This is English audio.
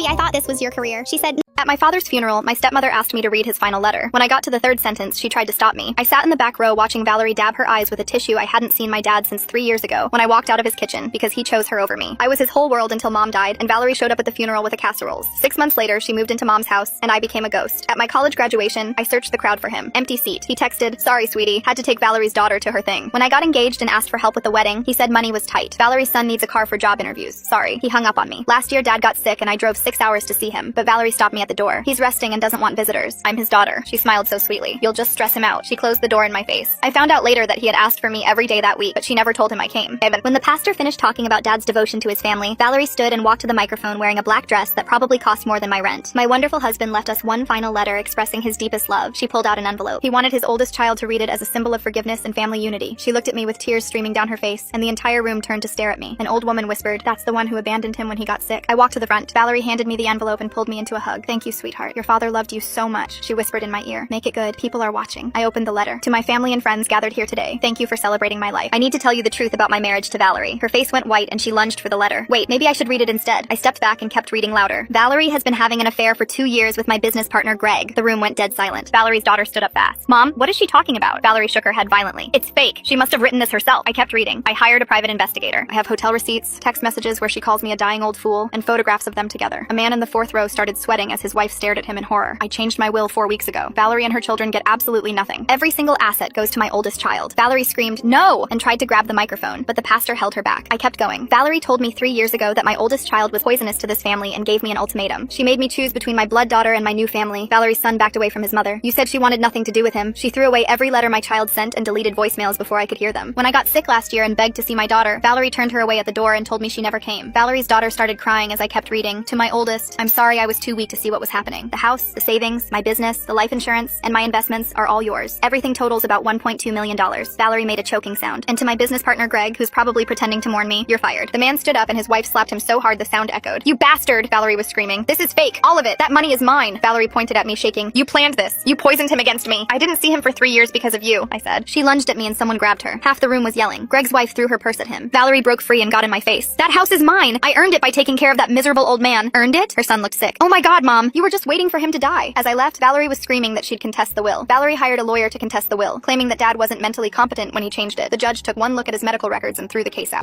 Sweetie, I thought this was your career. She said, at my father's funeral, my stepmother asked me to read his final letter. When I got to the third sentence, she tried to stop me. I sat in the back row watching Valerie dab her eyes with a tissue I hadn't seen my dad since 3 years ago when I walked out of his kitchen because he chose her over me. I was his whole world until Mom died, and Valerie showed up at the funeral with a casseroles. 6 months later, she moved into Mom's house, and I became a ghost. At my college graduation, I searched the crowd for him. Empty seat. He texted, sorry, sweetie, had to take Valerie's daughter to her thing. When I got engaged and asked for help with the wedding, he said money was tight. Valerie's son needs a car for job interviews. Sorry. He hung up on me. Last year, Dad got sick, and I drove 6 hours to see him, but Valerie stopped me at the door. He's resting and doesn't want visitors. I'm his daughter. She smiled so sweetly. You'll just stress him out. She closed the door in my face. I found out later that he had asked for me every day that week, but she never told him I came. When the pastor finished talking about Dad's devotion to his family, Valerie stood and walked to the microphone wearing a black dress that probably cost more than my rent. My wonderful husband left us one final letter expressing his deepest love. She pulled out an envelope. He wanted his oldest child to read it as a symbol of forgiveness and family unity. She looked at me with tears streaming down her face, and the entire room turned to stare at me. An old woman whispered, that's the one who abandoned him when he got sick. I walked to the front. Valerie handed me the envelope and pulled me into a hug. Thank you, sweetheart. Your father loved you so much. She whispered in my ear. Make it good. People are watching. I opened the letter. To my family and friends gathered here today, thank you for celebrating my life. I need to tell you the truth about my marriage to Valerie. Her face went white and she lunged for the letter. Wait, maybe I should read it instead. I stepped back and kept reading louder. Valerie has been having an affair for 2 years with my business partner Greg. The room went dead silent. Valerie's daughter stood up fast. Mom, what is she talking about? Valerie shook her head violently. It's fake. She must have written this herself. I kept reading. I hired a private investigator. I have hotel receipts, text messages where she calls me a dying old fool, and photographs of them together. A man in the 4th row started sweating as his wife stared at him in horror. I changed my will 4 weeks ago. Valerie and her children get absolutely nothing. Every single asset goes to my oldest child. Valerie screamed, no, and tried to grab the microphone, but the pastor held her back. I kept going. Valerie told me 3 years ago that my oldest child was poisonous to this family and gave me an ultimatum. She made me choose between my blood daughter and my new family. Valerie's son backed away from his mother. You said she wanted nothing to do with him. She threw away every letter my child sent and deleted voicemails before I could hear them. When I got sick last year and begged to see my daughter, Valerie turned her away at the door and told me she never came. Valerie's daughter started crying as I kept reading. To my oldest, I'm sorry I was too weak to see what was happening. The house, the savings, my business, the life insurance, and my investments are all yours. Everything totals about $1.2 million. Valerie made a choking sound. And to my business partner Greg, who's probably pretending to mourn me, you're fired. The man stood up and his wife slapped him so hard the sound echoed. You bastard! Valerie was screaming. This is fake. All of it. That money is mine. Valerie pointed at me shaking. You planned this. You poisoned him against me. I didn't see him for 3 years because of you, I said. She lunged at me and someone grabbed her. Half the room was yelling. Greg's wife threw her purse at him. Valerie broke free and got in my face. That house is mine. I earned it by taking care of that miserable old man. Earned it? Her son looked sick. Oh my god, Mom. You were just waiting for him to die. As I left, Valerie was screaming that she'd contest the will. Valerie hired a lawyer to contest the will, claiming that Dad wasn't mentally competent when he changed it. The judge took one look at his medical records and threw the case out.